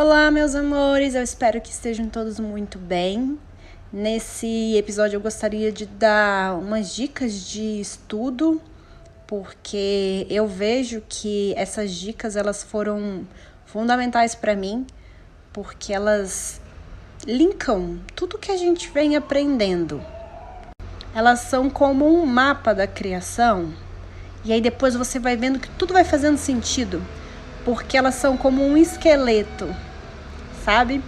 Olá, meus amores, eu espero que estejam todos muito bem. Nesse episódio eu gostaria de dar umas dicas de estudo, porque eu vejo que essas dicas elas foram fundamentais para mim, porque elas linkam tudo que a gente vem aprendendo. Elas são como um mapa da criação, e aí depois você vai vendo que tudo vai fazendo sentido, porque elas são como um esqueleto, sabe?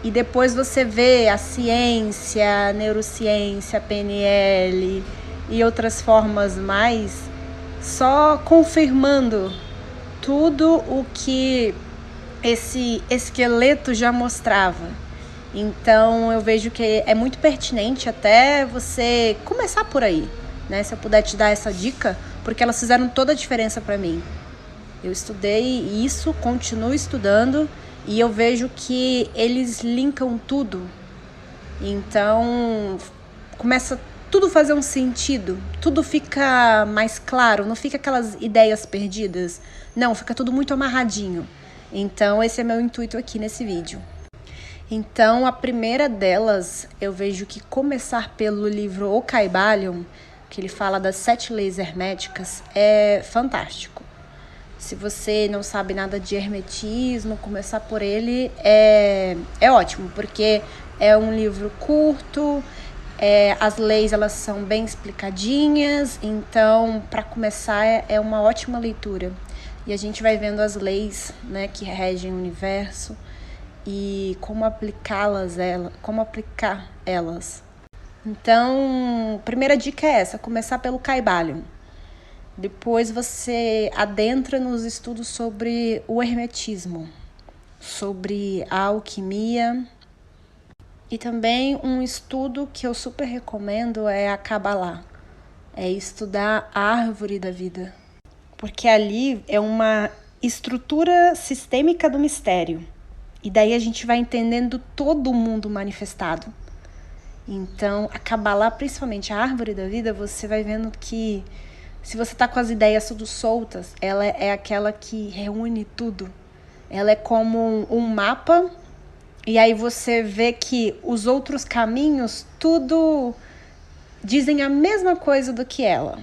E depois você vê a ciência, a neurociência, a PNL e outras formas mais, só confirmando tudo o que esse esqueleto já mostrava. Então eu vejo que é muito pertinente até você começar por aí, né? Se eu puder te dar essa dica, porque elas fizeram toda a diferença para mim. Eu estudei isso, continuo estudando e eu vejo que eles linkam tudo. Então começa tudo a fazer um sentido, tudo fica mais claro, não fica aquelas ideias perdidas. Não, fica tudo muito amarradinho. Então esse é meu intuito aqui nesse vídeo. Então a primeira delas, eu vejo que começar pelo livro O Kybalion, que ele fala das 7 leis herméticas, é fantástico. Se você não sabe nada de hermetismo, começar por ele é ótimo, porque é um livro curto, as leis elas são bem explicadinhas, então para começar é uma ótima leitura. E a gente vai vendo as leis, né, que regem o universo e como aplicar elas. Então, a primeira dica é essa, começar pelo Kybalion. Depois você adentra nos estudos sobre o hermetismo, sobre a alquimia. E também um estudo que eu super recomendo é a Kabbalah. É estudar a árvore da vida. Porque ali é uma estrutura sistêmica do mistério. E daí a gente vai entendendo todo o mundo manifestado. Então, a Kabbalah, principalmente a árvore da vida, você vai vendo que se você tá com as ideias tudo soltas, ela é aquela que reúne tudo. Ela é como um mapa, e aí você vê que os outros caminhos tudo dizem a mesma coisa do que ela.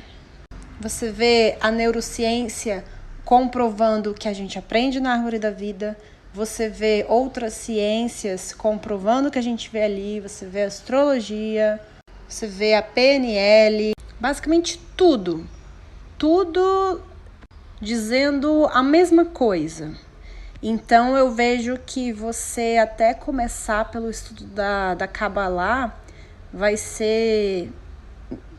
Você vê a neurociência comprovando o que a gente aprende na árvore da vida, você vê outras ciências comprovando o que a gente vê ali, você vê a astrologia, você vê a PNL, basicamente tudo dizendo a mesma coisa. Então eu vejo que você até começar pelo estudo da Kabbalah vai ser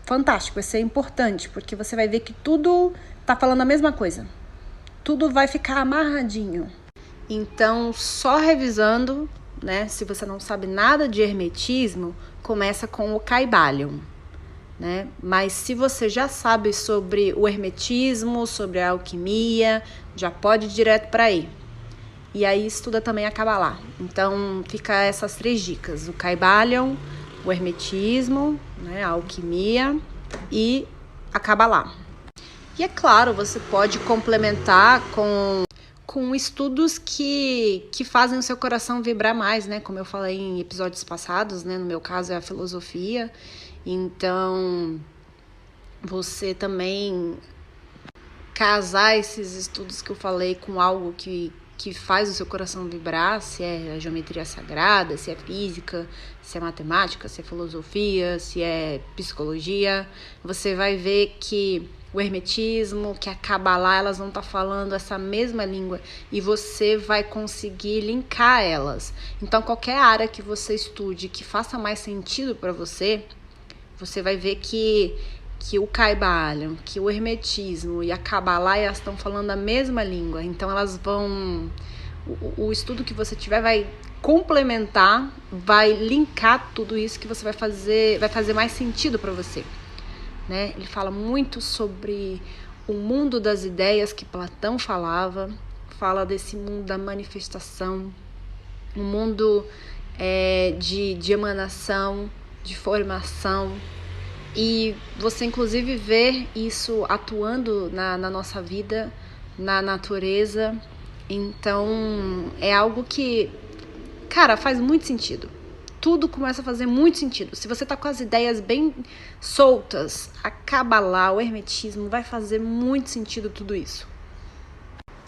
fantástico, vai ser importante, porque você vai ver que tudo tá falando a mesma coisa. Tudo vai ficar amarradinho. Então, só revisando, né, se você não sabe nada de hermetismo, começa com o Kybalion. Né? Mas se você já sabe sobre o hermetismo, sobre a alquimia, já pode ir direto para aí. E aí estuda também a Kabbalah. Então fica essas 3 dicas: o Kybalion, o hermetismo, né, a alquimia e a Kabbalah. E é claro, você pode complementar com estudos que fazem o seu coração vibrar mais, né? Como eu falei em episódios passados, né? No meu caso é a filosofia. Então, você também casar esses estudos que eu falei com algo que faz o seu coração vibrar, se é a geometria sagrada, se é física, se é matemática, se é filosofia, se é psicologia, você vai ver que o hermetismo, que a Kabbalah, elas vão estar falando essa mesma língua e você vai conseguir linkar elas. Então, qualquer área que você estude que faça mais sentido para você, você vai ver que o Kybalion, que o hermetismo e a Kabbalah, elas estão falando a mesma língua. Então elas vão... O estudo que você tiver vai complementar, vai linkar tudo isso que você vai fazer mais sentido para você. Né? Ele fala muito sobre o mundo das ideias que Platão falava, fala desse mundo da manifestação, um mundo de emanação, de formação, e você inclusive vê isso atuando na nossa vida, na natureza, Então, é algo que, cara, faz muito sentido. Tudo começa a fazer muito sentido. Se você tá com as ideias bem soltas, a Kabbalah, o hermetismo, vai fazer muito sentido tudo isso.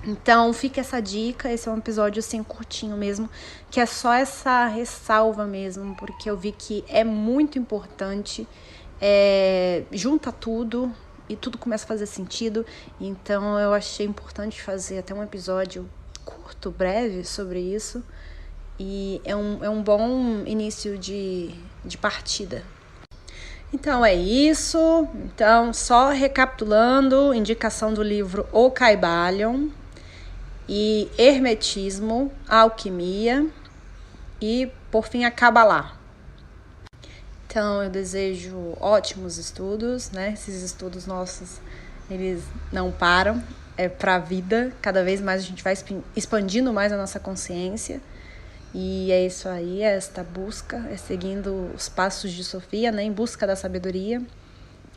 Então, fica essa dica. Esse é um episódio assim curtinho mesmo, que é só essa ressalva mesmo, porque eu vi que é muito importante. Junta tudo e tudo começa a fazer sentido. Então, eu achei importante fazer até um episódio curto, breve sobre isso. E é um bom início de partida. Então é isso. Então, só recapitulando, indicação do livro O Kybalion e Hermetismo, Alquimia e, por fim, a Kabbalah. Então, eu desejo ótimos estudos, né? Esses estudos nossos, eles não param, é para a vida. Cada vez mais a gente vai expandindo mais a nossa consciência. E é isso aí, é esta busca, é seguindo os passos de Sofia, né? Em busca da sabedoria.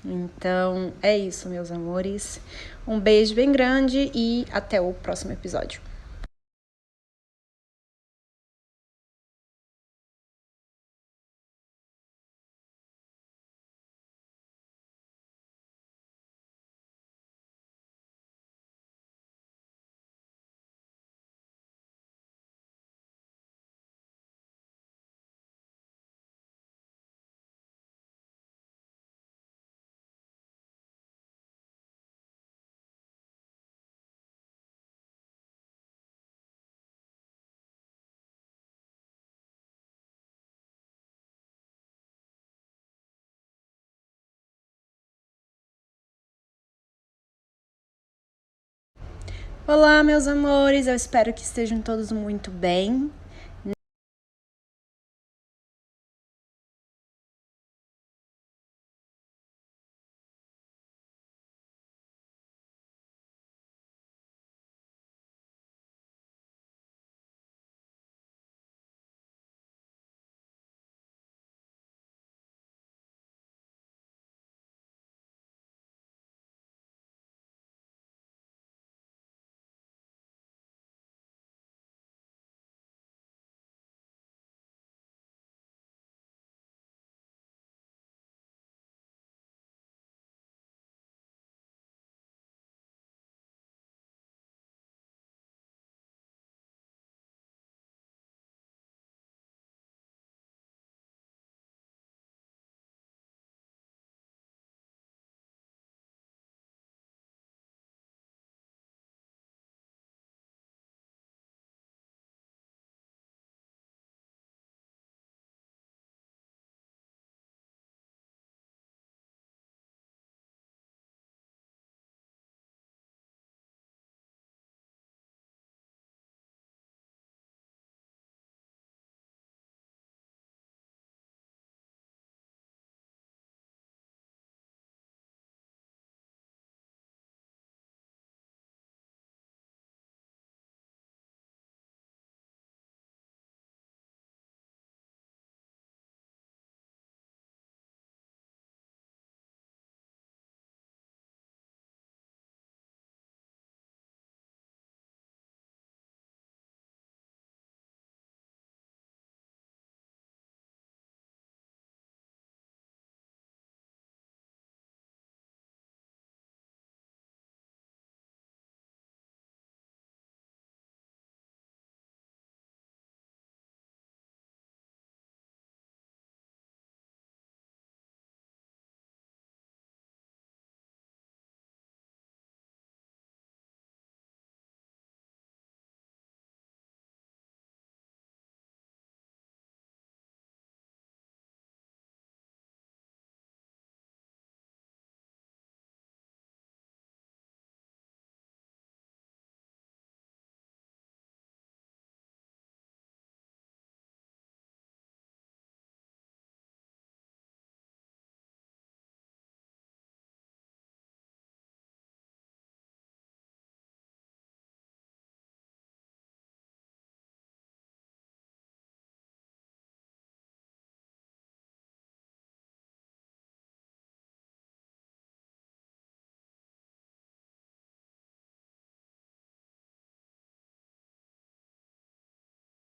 Então, é isso, meus amores. Um beijo bem grande e até o próximo episódio. Olá, meus amores, eu espero que estejam todos muito bem.